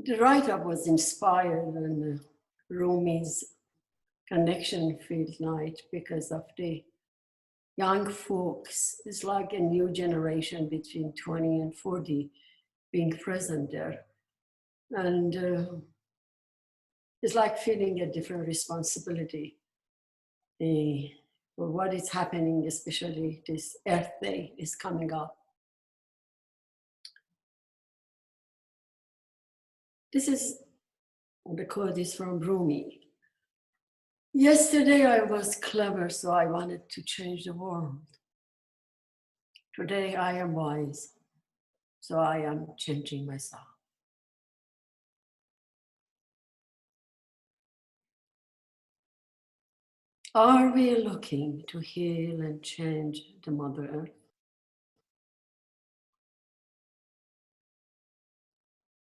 The write-up was inspired on Rumi's connection field night because of the young folks. It's like a new generation between 20 and 40 being present there. And it's like feeling a different responsibility for what is happening, especially this Earth Day is coming up. The quote is from Rumi. Yesterday I was clever, so I wanted to change the world. Today I am wise, so I am changing myself. Are we looking to heal and change the Mother Earth?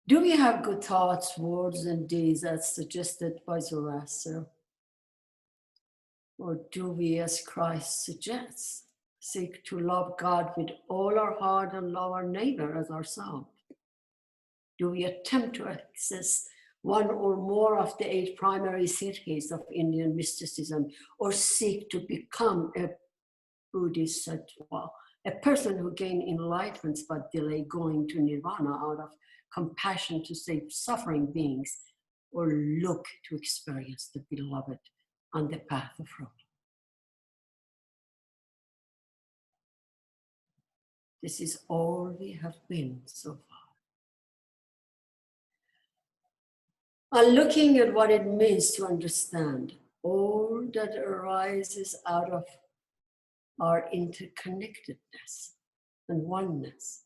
Do we have good thoughts, words, and deeds as suggested by Zoroaster? Or do we, as Christ suggests, seek to love God with all our heart and love our neighbor as ourselves? Do we attempt to access one or more of the 8 primary Siddhis of Indian mysticism, or seek to become a bodhisattva, a person who gained enlightenment but delay going to nirvana out of compassion to save suffering beings, or look to experience the beloved on the path of Rumi? This is all we have been so far. On looking at what it means to understand all that arises out of our interconnectedness and oneness,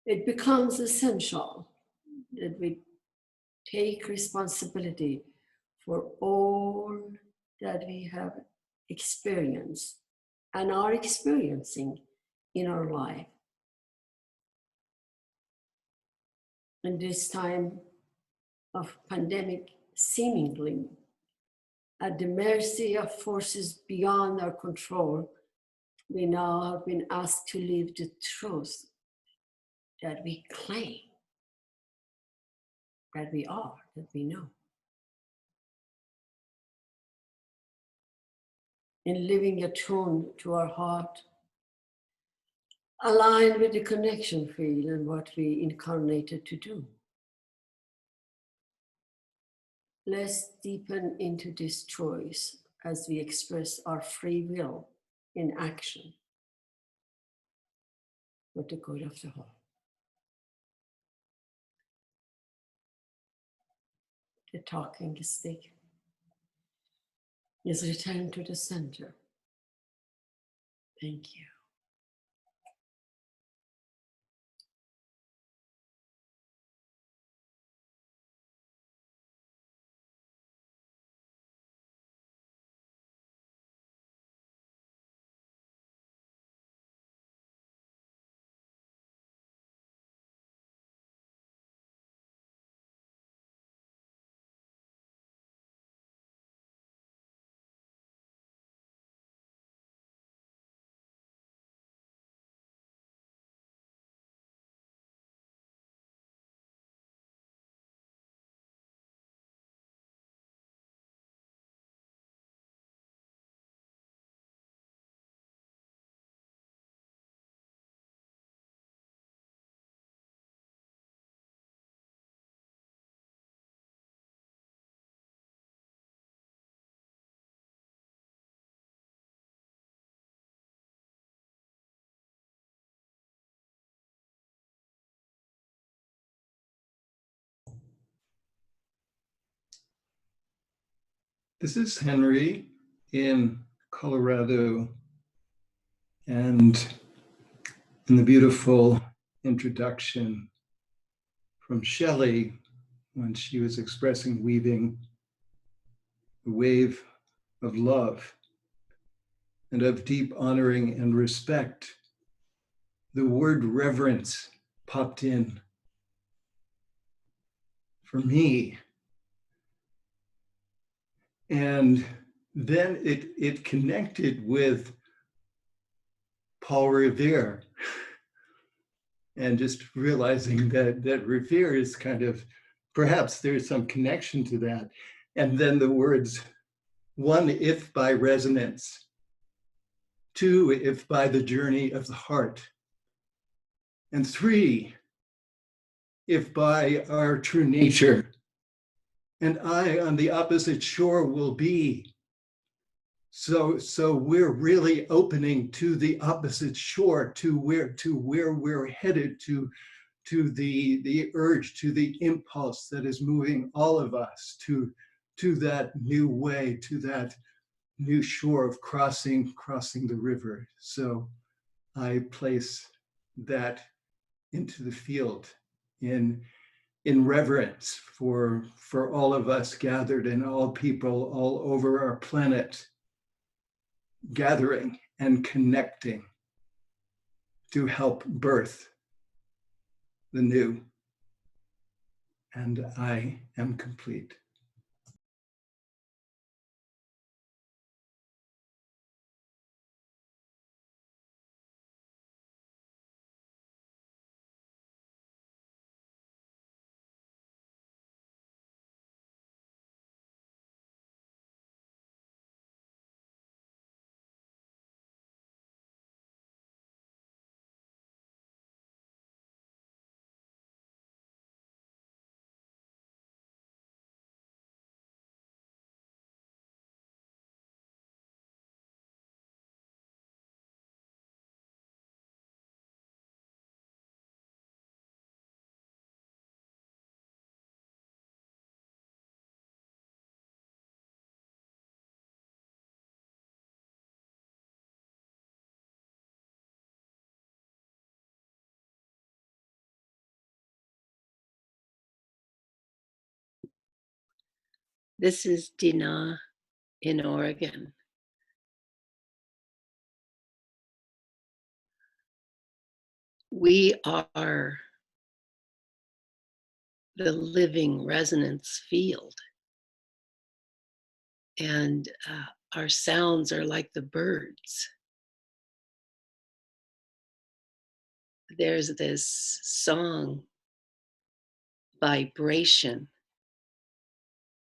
it becomes essential that we take responsibility for all that we have experienced and are experiencing in our life. In this time of pandemic, seemingly at the mercy of forces beyond our control, we now have been asked to live the truth that we claim, that we are, that we know. In living attuned to our heart, aligned with the connection field and what we incarnated to do. Let's deepen into this choice as we express our free will in action for the good of the whole. The talking stick is returned to the center. Thank you. This is Henry in Colorado, and in the beautiful introduction from Shelley, when she was expressing weaving the wave of love and of deep honoring and respect, the word reverence popped in for me. And then it connected with Paul Revere, and just realizing that Revere is kind of perhaps there's some connection to that. And then the words, one, if by resonance, two, if by the journey of the heart, and three, if by our true nature, and I on the opposite shore will be. So we're really opening to the opposite shore, to where we're headed, to the urge, to the impulse that is moving all of us to that new way, to that new shore of crossing the river. So I place that into the field in reverence for all of us gathered and all people all over our planet, gathering and connecting to help birth the new. And I am complete. This is Dinah in Oregon. We are the living resonance field. And our sounds are like the birds. There's this song, vibration.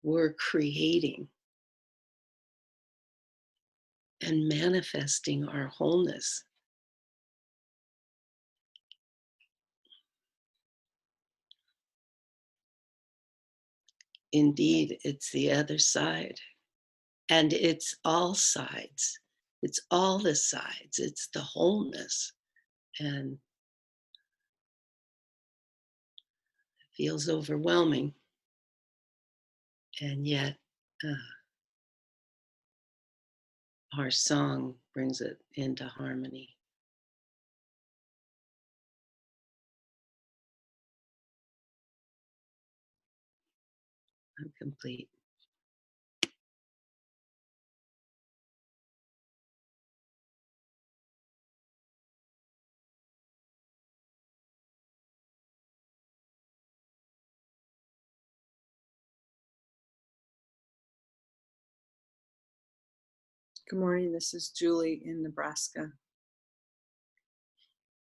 We're creating and manifesting our wholeness. Indeed, it's the other side. And it's all sides. It's all the sides. It's the wholeness. And it feels overwhelming. And yet, our song brings it into harmony. I'm complete. Good morning, this is Julie in Nebraska.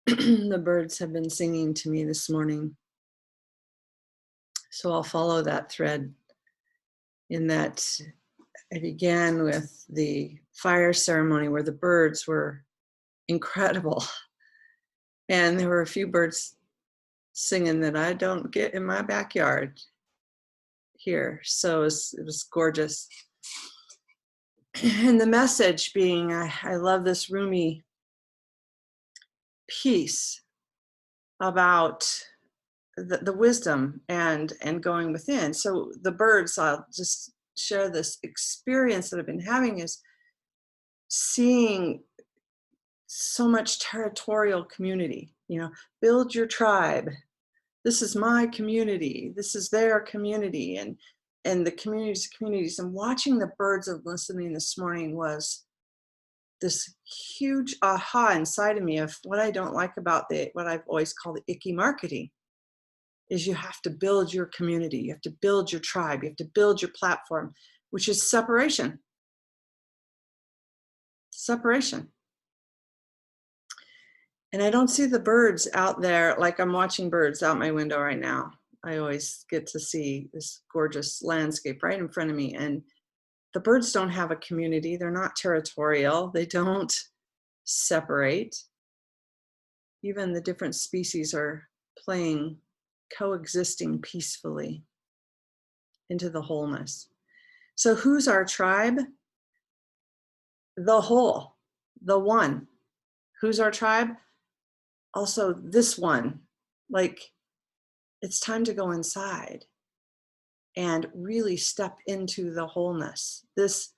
The birds have been singing to me this morning. So I'll follow that thread in that I began with the fire ceremony where the birds were incredible. And there were a few birds singing that I don't get in my backyard here. So it was gorgeous. And the message being, I love this Rumi piece about the wisdom and going within. So the birds, I'll just share this experience that I've been having, is seeing so much territorial community. Build your tribe. This is my community. This is their community, and the communities. And watching the birds and listening this morning was this huge aha inside of me of what I don't like about what I've always called the icky marketing. Is you have to build your community, you have to build your tribe, you have to build your platform, which is separation. Separation. And I don't see the birds out there like I'm watching birds out my window right now. I always get to see this gorgeous landscape right in front of me. And the birds don't have a community. They're not territorial. They don't separate. Even the different species are playing, coexisting peacefully into the wholeness. So who's our tribe? The whole, the one. Who's our tribe? Also this one. Like, it's time to go inside and really step into the wholeness. This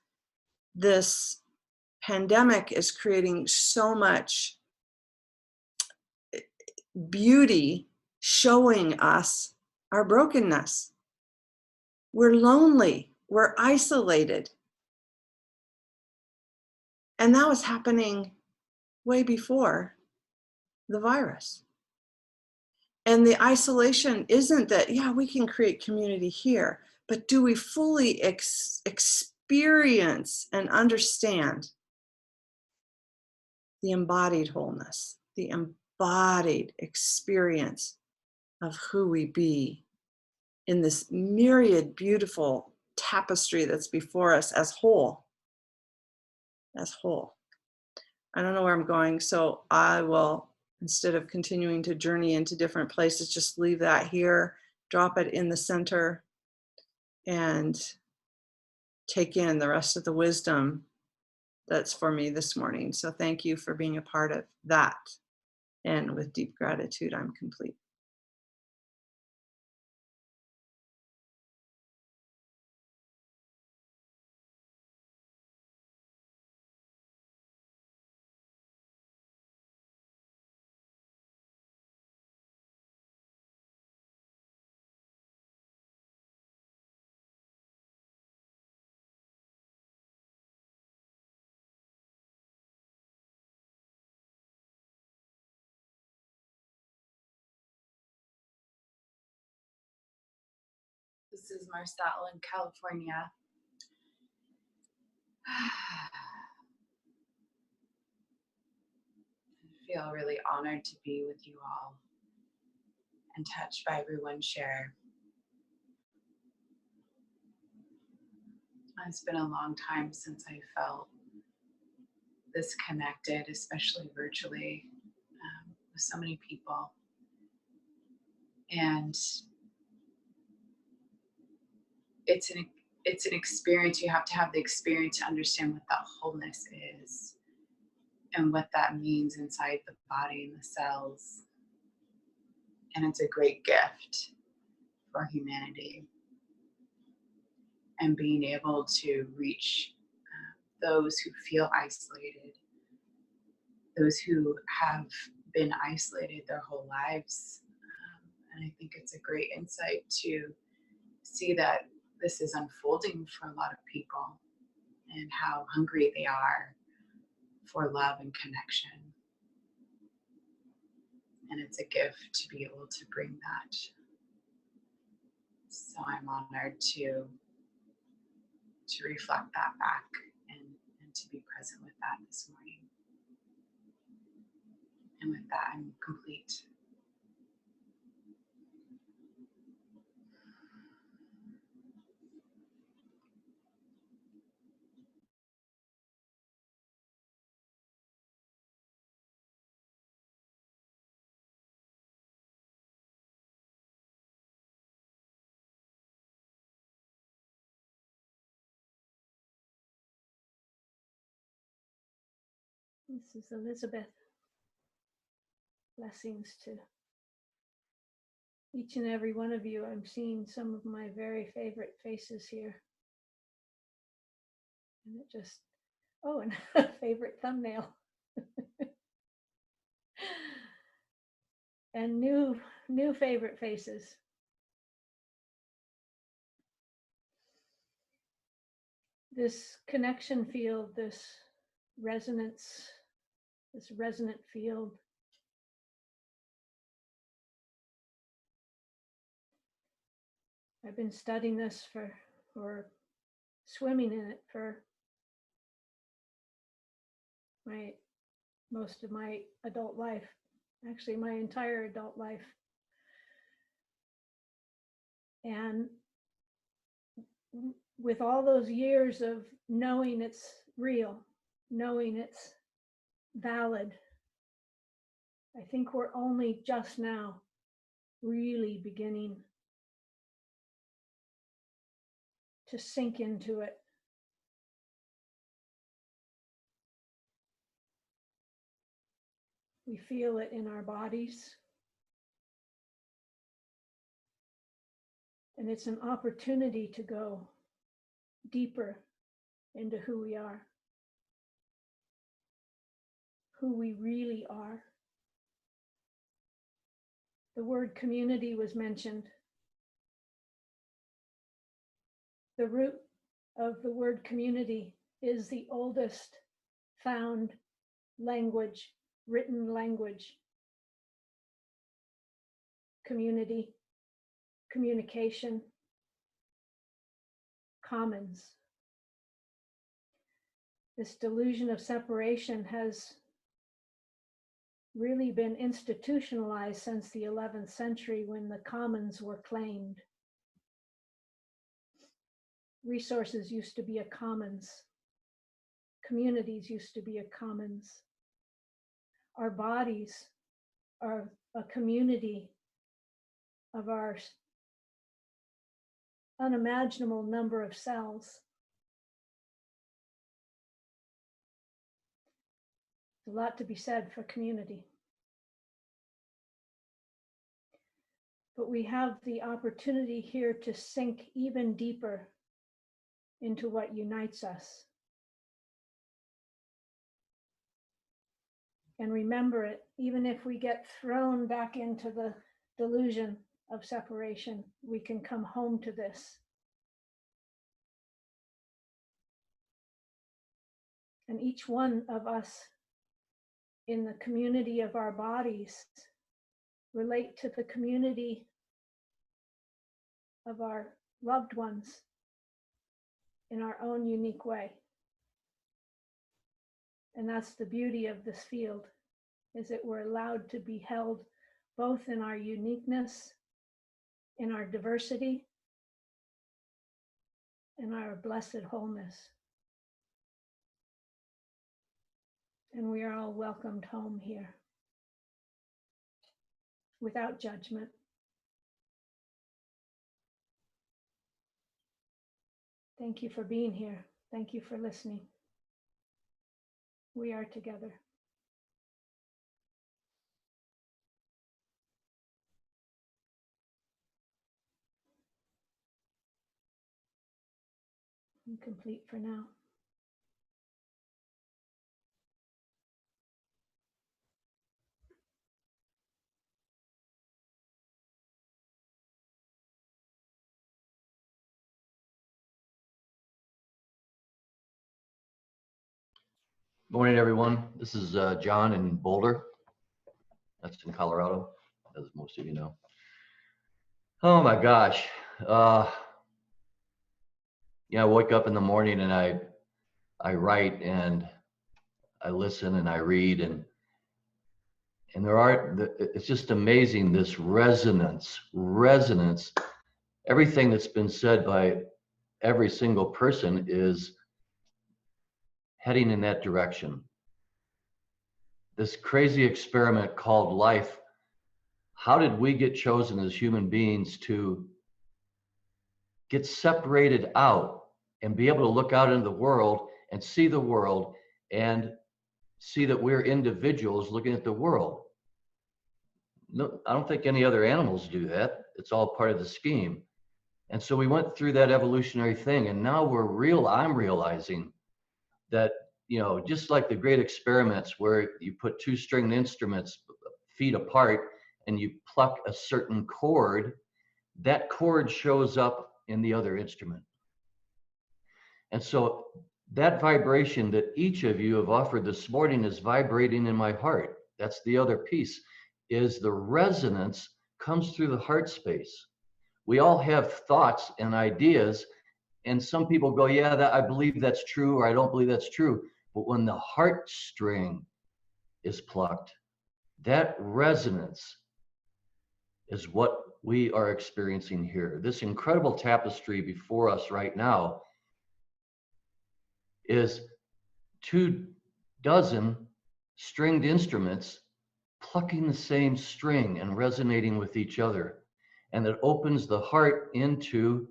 pandemic is creating so much beauty, showing us our brokenness. We're lonely, we're isolated. And that was happening way before the virus. And the isolation isn't that, yeah, we can create community here, but do we fully experience and understand the embodied wholeness, the embodied experience of who we be in this myriad beautiful tapestry that's before us as whole, as whole. I don't know where I'm going, so I will, instead of continuing to journey into different places, just leave that here, drop it in the center, and take in the rest of the wisdom that's for me this morning. So thank you for being a part of that. And with deep gratitude, I'm complete. This is Marcel in California. I feel really honored to be with you all and touched by everyone's share. It's been a long time since I felt this connected, especially virtually, with so many people. And it's an experience. You have to have the experience to understand what that wholeness is and what that means inside the body and the cells. And it's a great gift for humanity. And being able to reach those who feel isolated, those who have been isolated their whole lives. And I think it's a great insight to see that this is unfolding for a lot of people and how hungry they are for love and connection. And it's a gift to be able to bring that. So I'm honored to reflect that back and to be present with that this morning. And with that, I'm complete. This is Elizabeth. Blessings to each and every one of you. I'm seeing some of my very favorite faces here. And it just, oh, and a favorite thumbnail. And new favorite faces. This connection field, this resonance, this resonant field. I've been studying this or swimming in it for most of my adult life, actually my entire adult life. And with all those years of knowing it's real, knowing it's valid, I think we're only just now really beginning to sink into it. We feel it in our bodies. And it's an opportunity to go deeper into who we are, who we really are. The word community was mentioned. The root of the word community is the oldest found language, written language. Community, communication, commons. This delusion of separation has really been institutionalized since the 11th century when the commons were claimed. Resources used to be a commons. Communities used to be a commons. Our bodies are a community of our unimaginable number of cells. There's a lot to be said for community. But we have the opportunity here to sink even deeper into what unites us. And remember it, even if we get thrown back into the delusion of separation, we can come home to this. And each one of us in the community of our bodies relate to the community of our loved ones in our own unique way. And that's the beauty of this field, is that we're allowed to be held both in our uniqueness, in our diversity, in our blessed wholeness. And we are all welcomed home here, without judgment. Thank you for being here. Thank you for listening. We are together. I'm complete for now. Morning, everyone. This is John in Boulder. That's in Colorado, as most of you know. Oh my gosh. I wake up in the morning and I write and I listen and I read and it's just amazing, this resonance. Everything that's been said by every single person is heading in that direction. This crazy experiment called life, how did we get chosen as human beings to get separated out and be able to look out into the world and see the world and see that we're individuals looking at the world? No, I don't think any other animals do that. It's all part of the scheme. And so we went through that evolutionary thing, and now I'm realizing that, just like the great experiments where you put two stringed instruments feet apart and you pluck a certain chord, that chord shows up in the other instrument. And so that vibration that each of you have offered this morning is vibrating in my heart. That's the other piece, is the resonance comes through the heart space. We all have thoughts and ideas, and some people go, yeah, I believe that's true, or I don't believe that's true. But when the heart string is plucked, that resonance is what we are experiencing here. This incredible tapestry before us right now is 24 stringed instruments plucking the same string and resonating with each other. And it opens the heart into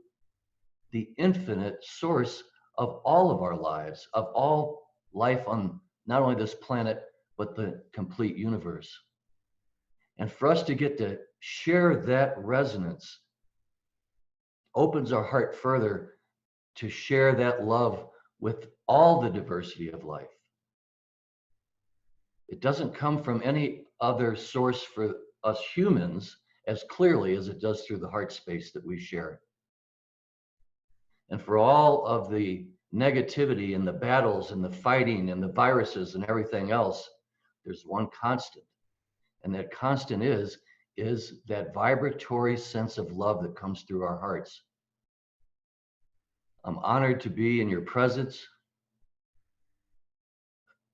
the infinite source of all of our lives, of all life on not only this planet, but the complete universe. And for us to get to share that resonance opens our heart further to share that love with all the diversity of life. It doesn't come from any other source for us humans as clearly as it does through the heart space that we share. And for all of the negativity and the battles and the fighting and the viruses and everything else, there's one constant. And that constant is that vibratory sense of love that comes through our hearts. I'm honored to be in your presence,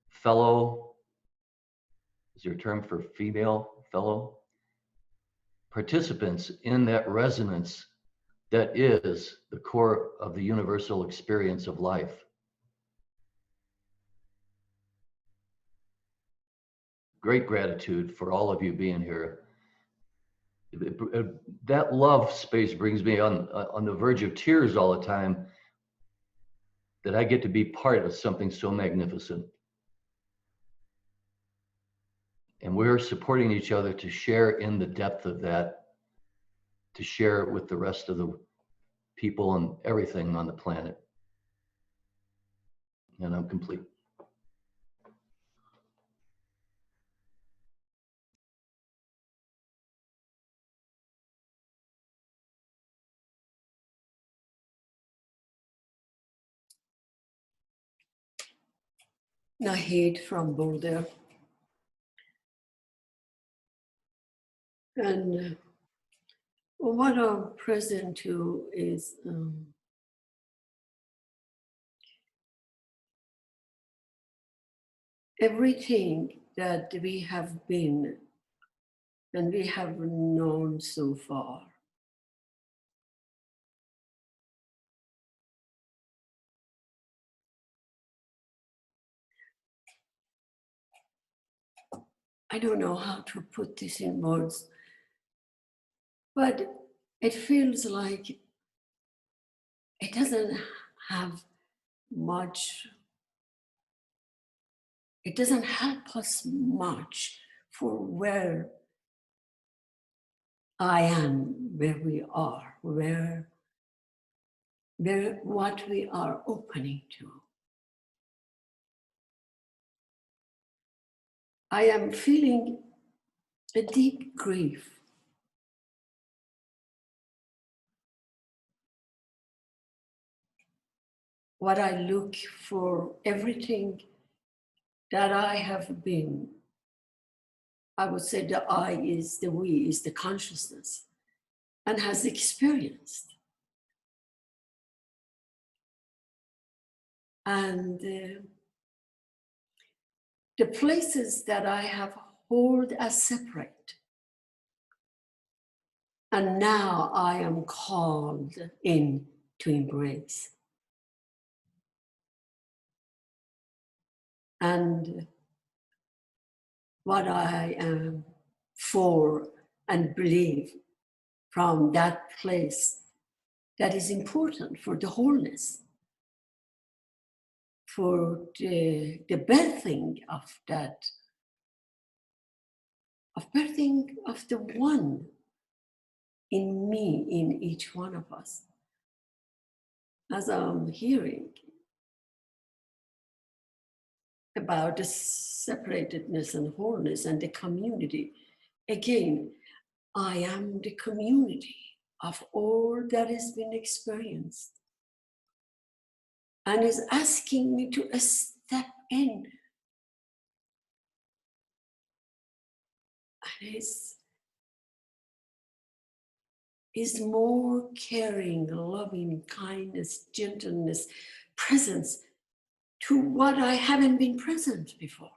fellow, is your term for female, fellow? Participants in that resonance that is the core of the universal experience of life. Great gratitude for all of you being here. That love space brings me on the verge of tears all the time, that I get to be part of something so magnificent. And we're supporting each other to share in the depth of that, to share it with the rest of the people and everything on the planet. And I'm complete. Nahid from Boulder. And what I'm present to is everything that we have been and we have known so far. I don't know how to put this in words, but it feels like it doesn't have much, it doesn't help us much for where I am, where we are, where what we are opening to. I am feeling a deep grief. What I look for, everything that I have been, I would say the I is the we, is the consciousness, and has experienced. And the places that I have held as separate, and now I am called in to embrace. And what I am for and believe from that place that is important for the wholeness, for the birthing of that, of birthing of the one in me, in each one of us. As I'm hearing about the separatedness and wholeness and the community, again, I am the community of all that has been experienced, and is asking me to step in. And is more caring, loving, kindness, gentleness, presence to what I haven't been present before.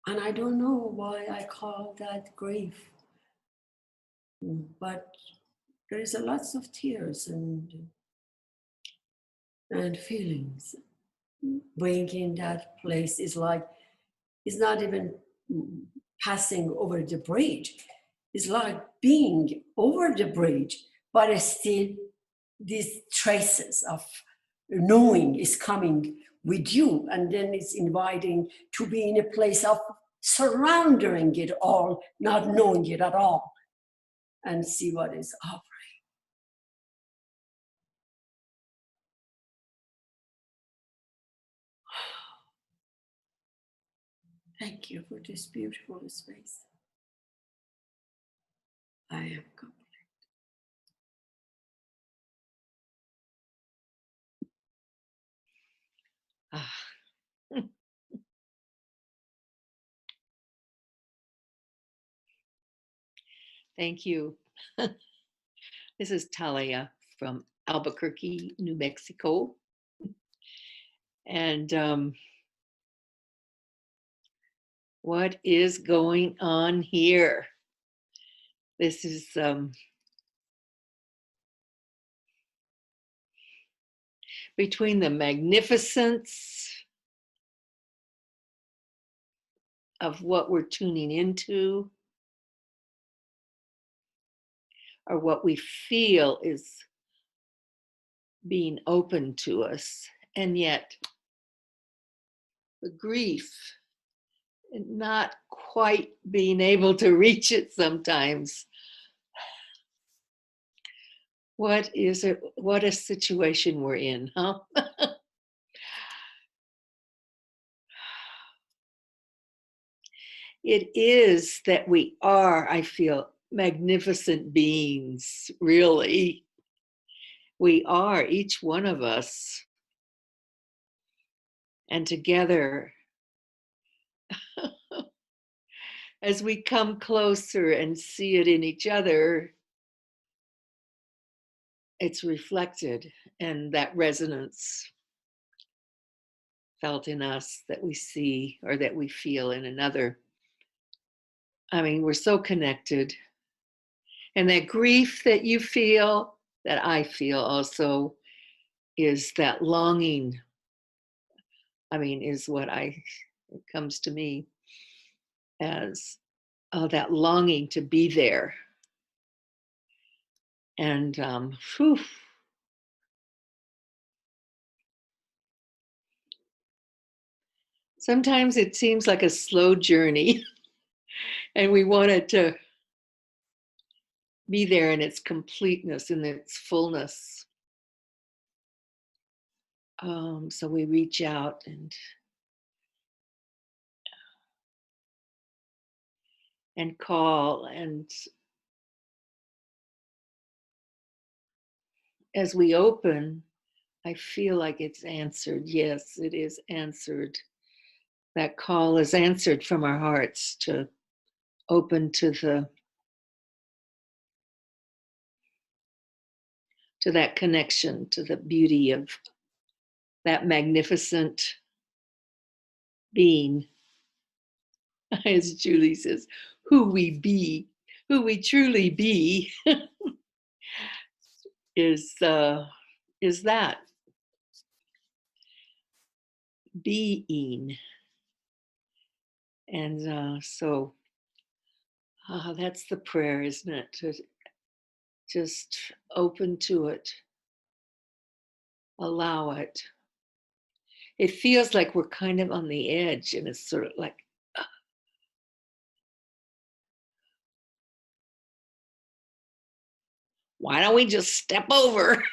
And I don't know why I call that grief. But there is a lots of tears and feelings. Being in that place is like, it's not even passing over the bridge. It's like being over the bridge, but it's still these traces of knowing is coming with you, and then it's inviting to be in a place of surrendering it all, not knowing it at all, and see what is offering. Thank you for this beautiful space. I am complete. Ah. Thank you. This is Talia from Albuquerque, New Mexico. And what is going on here? This is between the magnificence of what we're tuning into, or what we feel is being open to us, and yet the grief and not quite being able to reach it sometimes. What is it? What a situation we're in, huh? It is that we are, I feel, magnificent beings, really. We are, each one of us. And together, as we come closer and see it in each other, it's reflected, and that resonance felt in us that we see or that we feel in another. I mean, we're so connected. And that grief that you feel, that I feel also, is that longing. I mean, is what it comes to me as that longing to be there. And whew, sometimes it seems like a slow journey, and we want it to be there in its completeness, in its fullness. So we reach out and call, and as we open, I feel like it's answered. Yes, it is answered. That call is answered from our hearts to open to that connection, to the beauty of that magnificent being. As Julie says, who we be, who we truly be, is that being. And so that's the prayer, isn't it? To just open to it, allow it. It feels like we're kind of on the edge, and it's sort of like, why don't we just step over?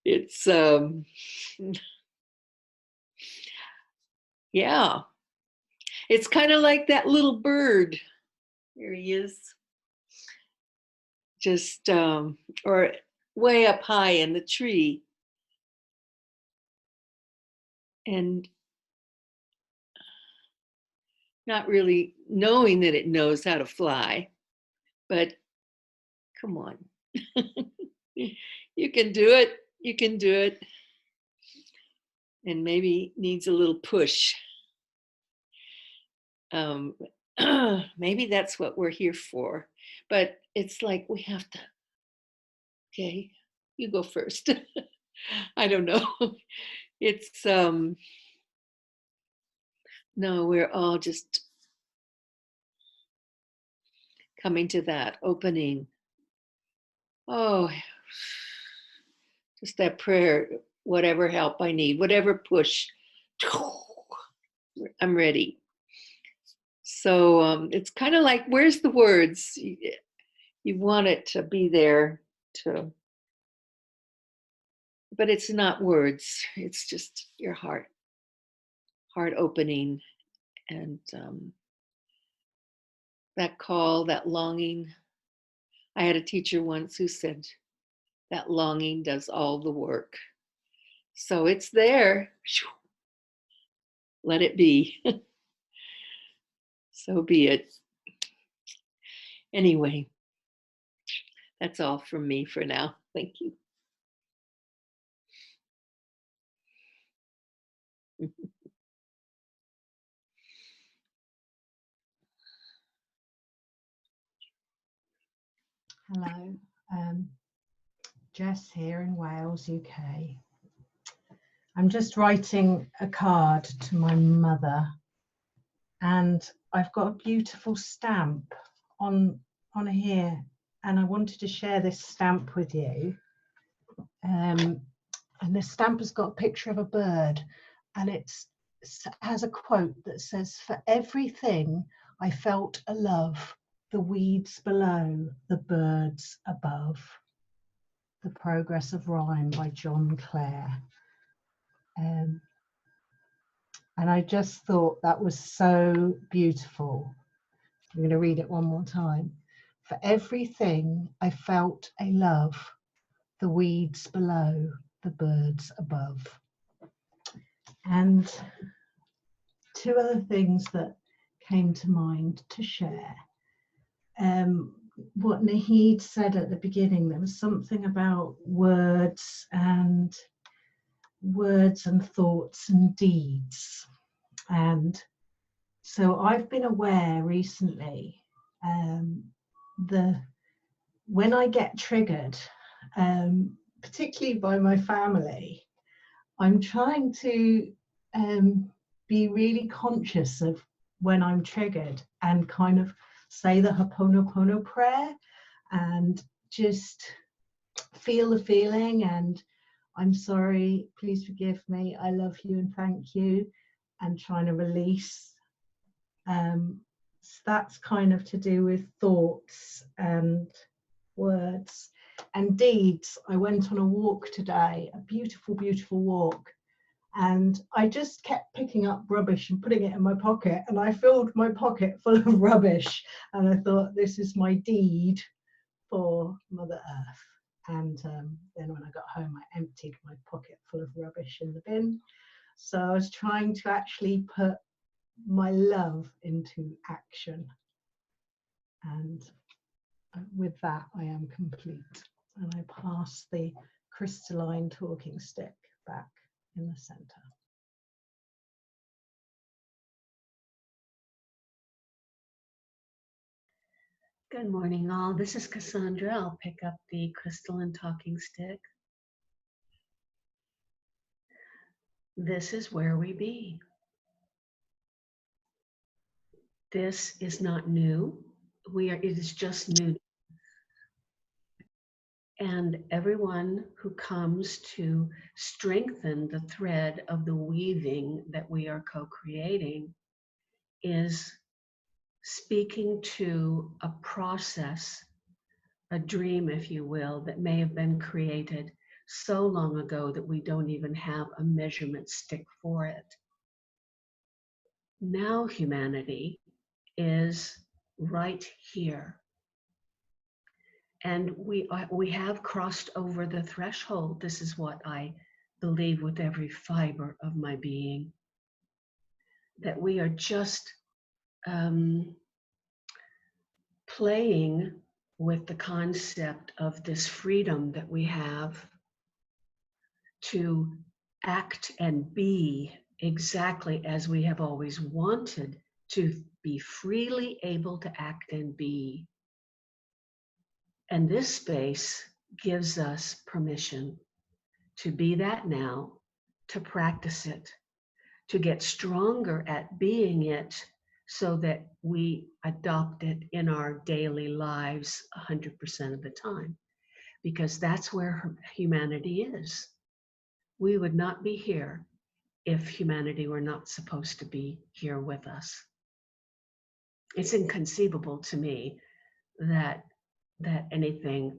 It's yeah, it's kind of like that little bird. Here he is, just or way up high in the tree, and not really knowing that it knows how to fly, but come on. You can do it. You can do it. And maybe needs a little push. um, maybe that's what we're here for. But it's like we have to, okay, you go first. I don't know. It's, no, we're all just coming to that opening. Oh, just that prayer, whatever help I need, whatever push, I'm ready. So it's kind of like, where's the words? You want it to be there to, but it's not words. It's just your heart opening, and that call, that longing. I had a teacher once who said that longing does all the work. So it's there. Let it be. So be it. Anyway, that's all from me for now. Thank you. Hello, Jess here in Wales, UK. I'm just writing a card to my mother, and I've got a beautiful stamp on here, and I wanted to share this stamp with you. And the stamp has got a picture of a bird, and it has a quote that says, "For everything I felt a love, the weeds below, the birds above." The Progress of Rhyme by John Clare. And I just thought that was so beautiful. I'm going to read it one more time. For everything I felt a love, the weeds below, the birds above. And two other things that came to mind to share. What Nahid said at the beginning, there was something about words and thoughts and deeds. And so I've been aware recently when I get triggered, particularly by my family, I'm trying to be really conscious of when I'm triggered and kind of say the Ho'oponopono prayer and just feel the feeling and I'm sorry, please forgive me, I love you and thank you, and trying to release. So that's kind of to do with thoughts and words and deeds. I went on a walk today, a beautiful, beautiful walk, and I just kept picking up rubbish and putting it in my pocket, and I filled my pocket full of rubbish, and I thought, this is my deed for Mother Earth. And then when I got home, I emptied my pocket full of rubbish in the bin. So I was trying to actually put my love into action. And with that, I am complete. And I pass the crystalline talking stick back in the center. Good morning, all. This is Cassandra. I'll pick up the crystalline talking stick. This is where we be. This is not new. It is just new. And everyone who comes to strengthen the thread of the weaving that we are co-creating is speaking to a process, a dream, if you will, that may have been created so long ago that we don't even have a measurement stick for it. Now humanity is right here. And we have crossed over the threshold. This is what I believe with every fiber of my being, that we are just playing with the concept of this freedom that we have to act and be exactly as we have always wanted to be freely able to act and be. And this space gives us permission to be that now, to practice it, to get stronger at being it so that we adopt it in our daily lives 100% of the time, because that's where humanity is. We would not be here if humanity were not supposed to be here with us. It's inconceivable to me that anything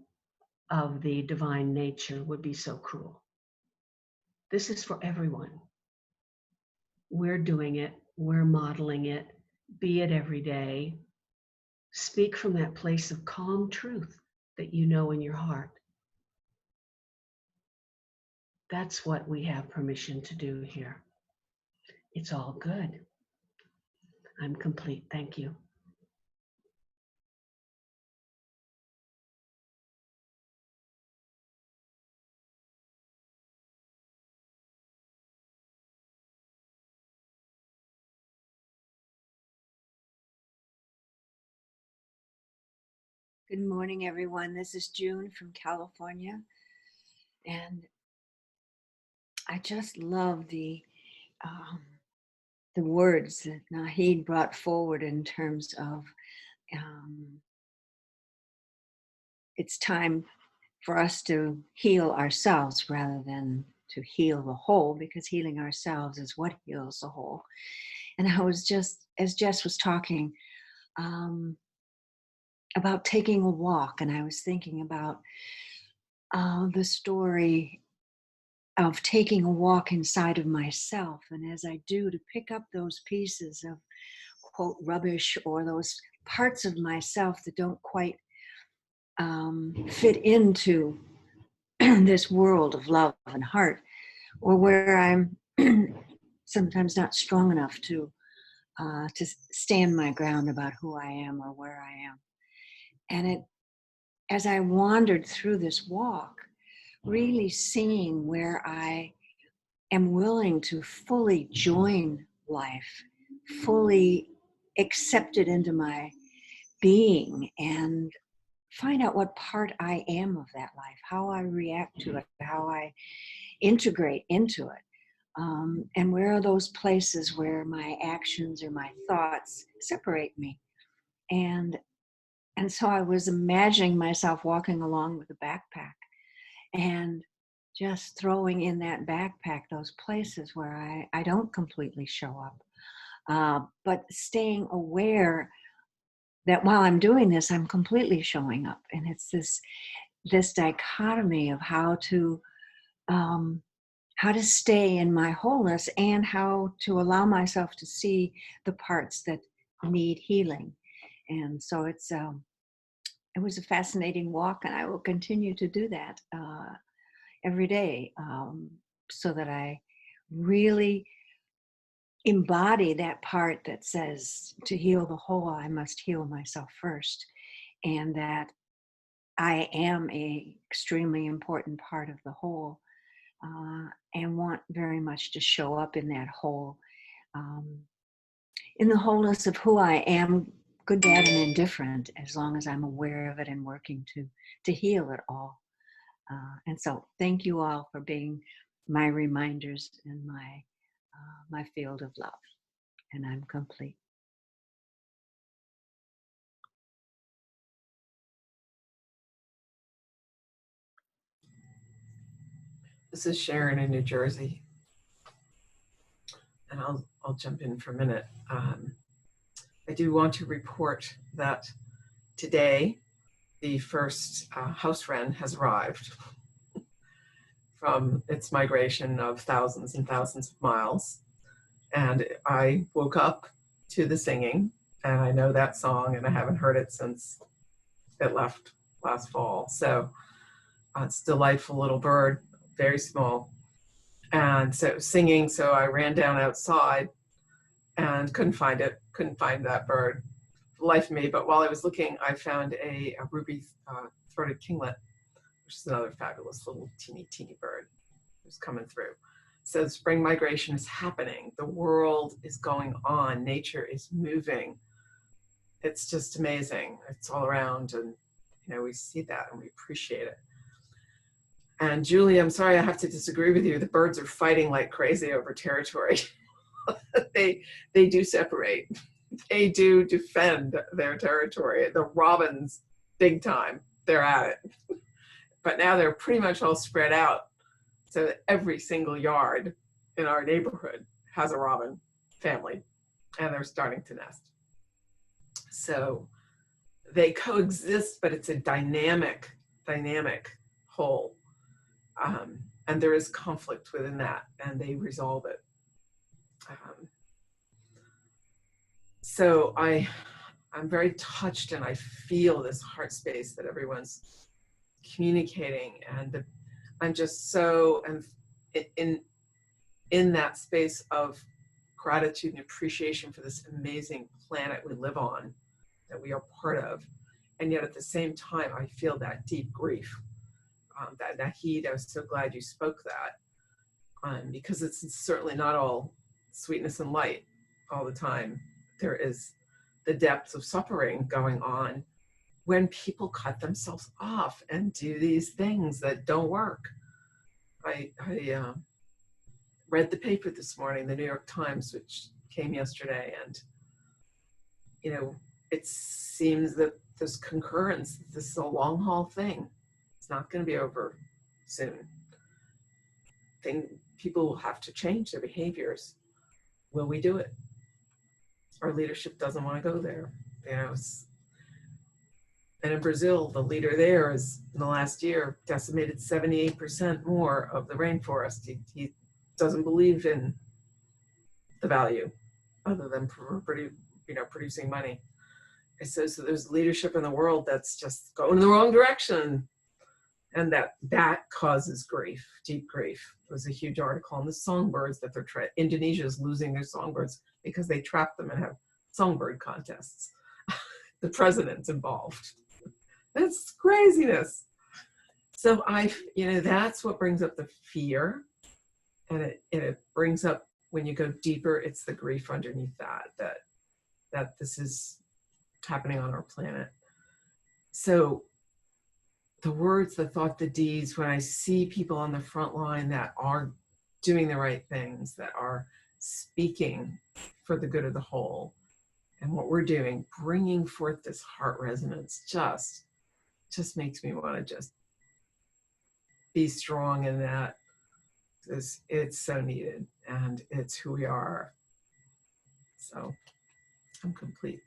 of the divine nature would be so cruel. This is for everyone. We're doing it, we're modeling it, be it every day. Speak from that place of calm truth that you know in your heart. That's what we have permission to do here. It's all good. I'm complete. Thank you. Good morning, everyone. This is June from California. And I just love the words that Naheed brought forward in terms of it's time for us to heal ourselves rather than to heal the whole, because healing ourselves is what heals the whole. And I was just, as Jess was talking, about taking a walk, and I was thinking about the story of taking a walk inside of myself, and as I do, to pick up those pieces of quote rubbish or those parts of myself that don't quite fit into this world of love and heart, or where I'm sometimes not strong enough to stand my ground about who I am or where I am. And as I wandered through this walk, really seeing where I am willing to fully join life, fully accept it into my being, and find out what part I am of that life, how I react to it, how I integrate into it. And where are those places where my actions or my thoughts separate me? And so I was imagining myself walking along with a backpack and just throwing in that backpack those places where I don't completely show up, but staying aware that while I'm doing this, I'm completely showing up. And it's this dichotomy of how to stay in my wholeness and how to allow myself to see the parts that need healing. And so it was a fascinating walk, and I will continue to do that every day, so that I really embody that part that says, to heal the whole, I must heal myself first, and that I am a extremely important part of the whole, and want very much to show up in that whole, in the wholeness of who I am, good, bad, and indifferent, as long as I'm aware of it and working to heal it all. And so thank you all for being my reminders and my field of love. And I'm complete. This is Sharon in New Jersey, and I'll jump in for a minute. I do want to report that today the first house wren has arrived from its migration of thousands and thousands of miles, and I woke up to the singing, and I know that song, and I haven't heard it since it left last fall. So it's a delightful little bird, very small, and so singing. So I ran down outside and couldn't find that bird, for the life of me. But while I was looking, I found a ruby-throated kinglet, which is another fabulous little teeny bird who's coming through. So spring migration is happening. The world is going on. Nature is moving. It's just amazing. It's all around, and we see that and we appreciate it. And Julie, I'm sorry, I have to disagree with you. The birds are fighting like crazy over territory. They do separate. They do defend their territory. The robins, big time, they're at it. But now they're pretty much all spread out, so that every single yard in our neighborhood has a robin family, and they're starting to nest. So they coexist, but it's a dynamic whole. And there is conflict within that, and they resolve it. So I'm very touched, and I feel this heart space that everyone's communicating, and I'm just so in that space of gratitude and appreciation for this amazing planet we live on, that we are part of. And yet at the same time, I feel that deep grief. That Nahid, I was so glad you spoke that, because it's certainly not all sweetness and light all the time. There is the depths of suffering going on when people cut themselves off and do these things that don't work. I read the paper this morning, the New York Times, which came yesterday, and it seems that there's concurrence. This is a long haul thing. It's not going to be over soon. People will have to change their behaviors. Will we do it? Our leadership doesn't want to go there. And in Brazil, the leader there is, in the last year, decimated 78% more of the rainforest. He doesn't believe in the value other than producing money. And so there's leadership in the world that's just going in the wrong direction. And that causes grief, deep grief. There was a huge article on the songbirds that Indonesia is losing their songbirds because they trap them and have songbird contests. The president's involved. That's craziness. So that's what brings up the fear. And it brings up, when you go deeper, it's the grief underneath that this is happening on our planet. So the words, the thought, the deeds, when I see people on the front line that are doing the right things, that are speaking for the good of the whole, and what we're doing, bringing forth this heart resonance, just makes me want to just be strong in that. It's so needed, and it's who we are. So I'm complete.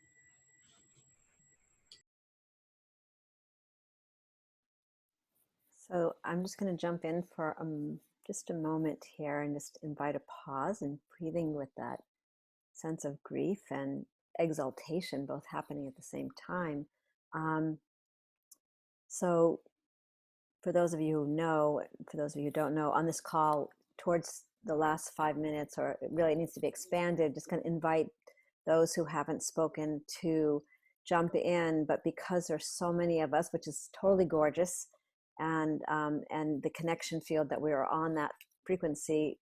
So I'm just going to jump in for just a moment here and just invite a pause and breathing with that sense of grief and exaltation both happening at the same time. So for those of you who know, for those of you who don't know, on this call, towards the last 5 minutes, or it really needs to be expanded, just going to invite those who haven't spoken to jump in, but because there's so many of us, which is totally gorgeous, and the connection field that we are on, that frequency,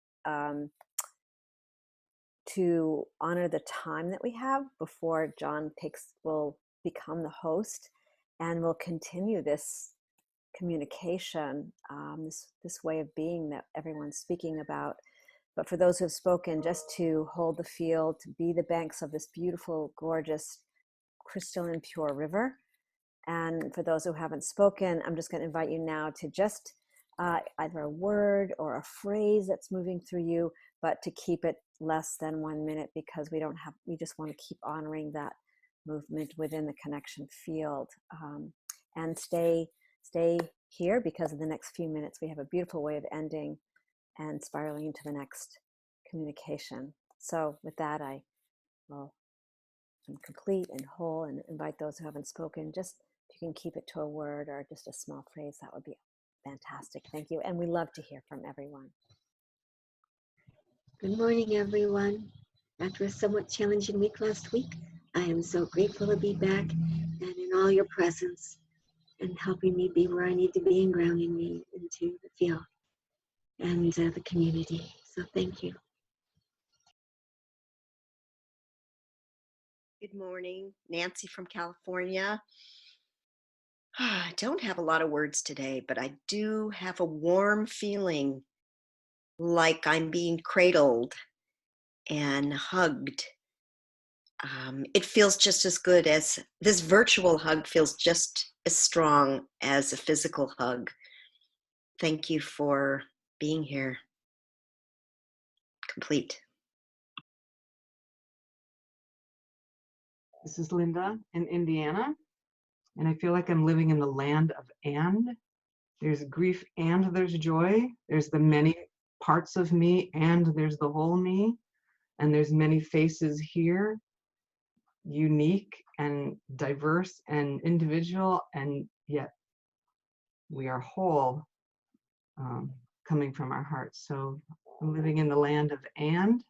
to honor the time that we have before John will become the host, and will continue this communication, this way of being that everyone's speaking about. But for those who have spoken, just to hold the field, to be the banks of this beautiful, gorgeous, crystalline, pure river. And for those who haven't spoken, I'm just going to invite you now to just either a word or a phrase that's moving through you, but to keep it less than 1 minute, because we just want to keep honoring that movement within the connection field. And stay here, because in the next few minutes, we have a beautiful way of ending and spiraling into the next communication. So with that, I'm complete and whole, and invite those who haven't spoken, just if you can keep it to a word or just a small phrase, that would be fantastic. Thank you. And we love to hear from everyone. Good morning, everyone. After a somewhat challenging week last week, I am so grateful to be back and in all your presence and helping me be where I need to be and grounding me into the field and the community. So thank you. Good morning, Nancy from California. I don't have a lot of words today, but I do have a warm feeling like I'm being cradled and hugged. It feels just as good as this virtual hug feels just as strong as a physical hug. Thank you for being here. Complete. This is Linda in Indiana, and I feel like I'm living in the land of and. There's grief and there's joy. There's the many parts of me and there's the whole me. And there's many faces here, unique and diverse and individual, and yet we are whole, coming from our hearts. So I'm living in the land of and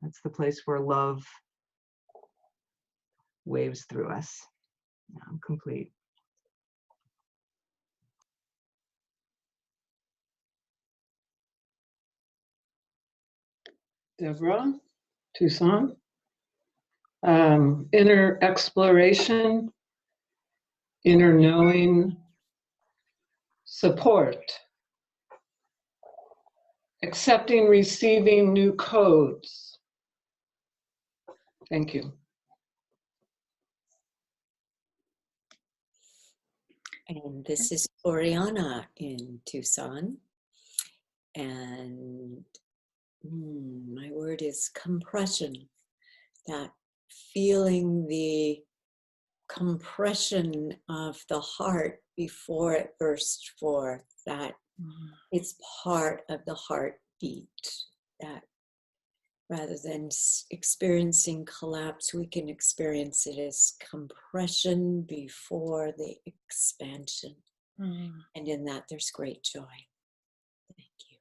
that's the place where love waves through us. I'm complete. Deborah, Tucson. Inner exploration, inner knowing, support, accepting, receiving new codes. Thank you. And this is Oriana in Tucson. And my word is compression. That feeling the compression of the heart before it bursts forth, that it's part of the heartbeat, that rather than experiencing collapse, we can experience it as compression before the expansion. And in that, there's great joy. Thank you.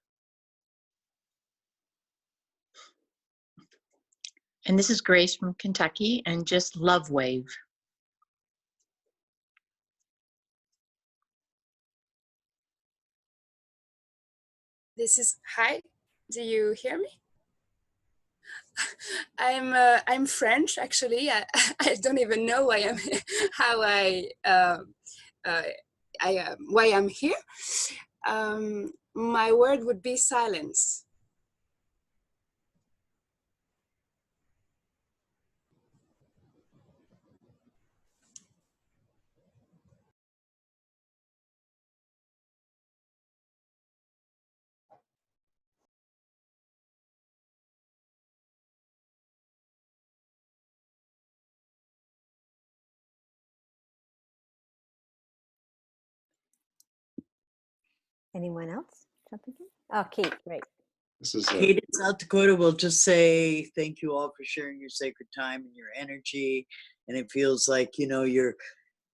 And this is Grace from Kentucky, and just love wave. This is, hi, do you hear me? I'm French, actually. I don't even know why I'm how why I'm here. My word would be silence. Anyone else jumping in? Oh, Kate, great. This is Kate in South Dakota. Will just say thank you all for sharing your sacred time and your energy. And it feels like, you know,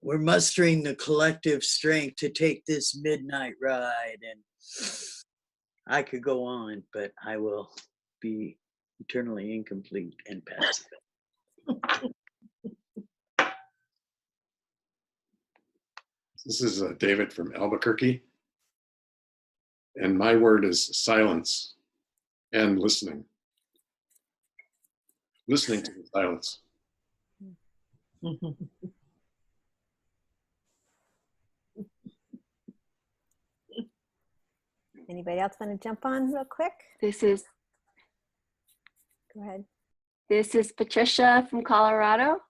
we're mustering the collective strength to take this midnight ride. And I could go on, but I will be eternally incomplete and passive. This is David from Albuquerque. And my word is silence and listening. Listening to the silence. Anybody else want to jump on real quick? Go ahead. This is Patricia from Colorado.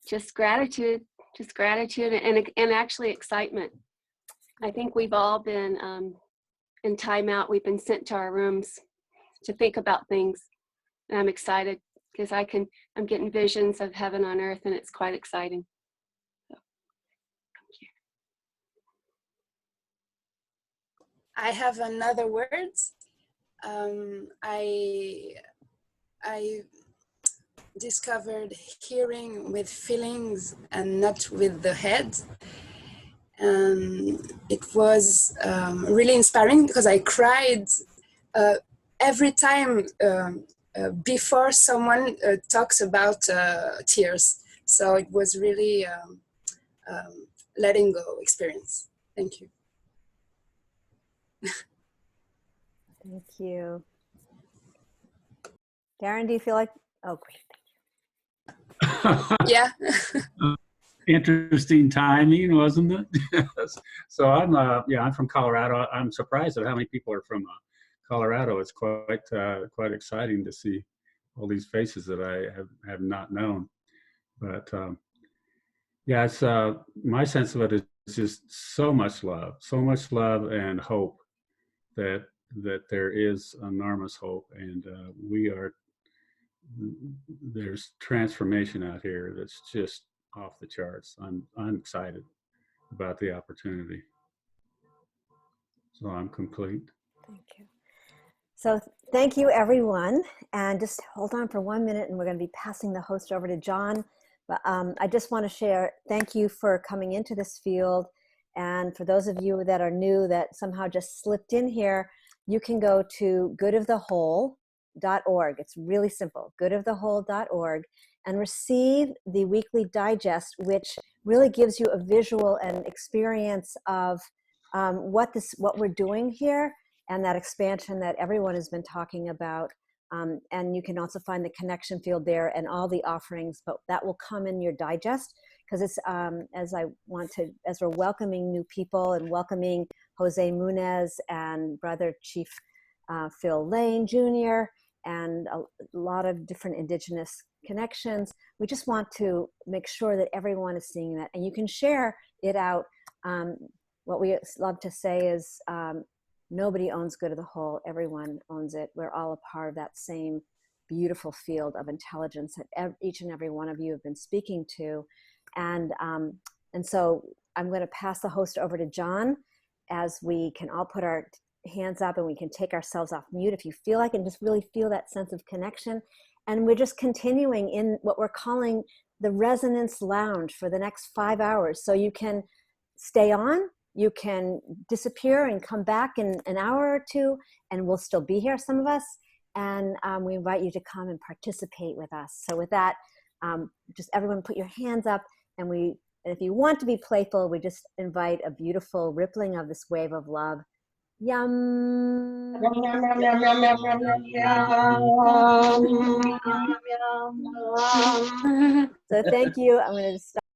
Just gratitude and actually excitement. I think we've all been in timeout. We've been sent to our rooms to think about things. And I'm excited because I'm getting visions of heaven on earth, and it's quite exciting. So, thank you. I have another word. I discovered hearing with feelings and not with the head. It was really inspiring because I cried every time before someone talks about tears. So it was really letting go experience. Thank you. Thank you. Darren, do you feel like, oh, great. Yeah. Interesting timing, wasn't it? So I'm from Colorado. I'm surprised at how many people are from Colorado. It's quite exciting to see all these faces that I have not known. But yeah, it's my sense of it is just so much love and hope that there is enormous hope, and there's transformation out here that's just off the charts. I'm excited about the opportunity. So I'm complete. Thank you. So thank you, everyone. And just hold on for 1 minute, and we're going to be passing the host over to John. But I just want to share, thank you for coming into this field. And for those of you that are new, that somehow just slipped in here, you can go to goodofthewhole.org. It's really simple, goodofthewhole.org, and receive the weekly digest, which really gives you a visual and experience of what we're doing here, and that expansion that everyone has been talking about. And you can also find the connection field there and all the offerings, but that will come in your digest, because it's as we're welcoming new people and welcoming Jose Munez and Brother Chief Phil Lane Jr. and a lot of different indigenous connections. We just want to make sure that everyone is seeing that, and you can share it out. What we love to say is, nobody owns Good of the Whole, everyone owns it. We're all a part of that same beautiful field of intelligence that each and every one of you have been speaking to. And so I'm going to pass the host over to John, as we can all put our hands up and we can take ourselves off mute if you feel like, and just really feel that sense of connection. And we're just continuing in what we're calling the Resonance Lounge for the next 5 hours. So you can stay on, you can disappear and come back in an hour or two, and we'll still be here, some of us. And we invite you to come and participate with us. So with that, just everyone put your hands up, and if you want to be playful, we just invite a beautiful rippling of this wave of love. Yum. Yum, yum, yum, yum, yum, yum, yum, yum, yum. So thank you. I'm going to stop.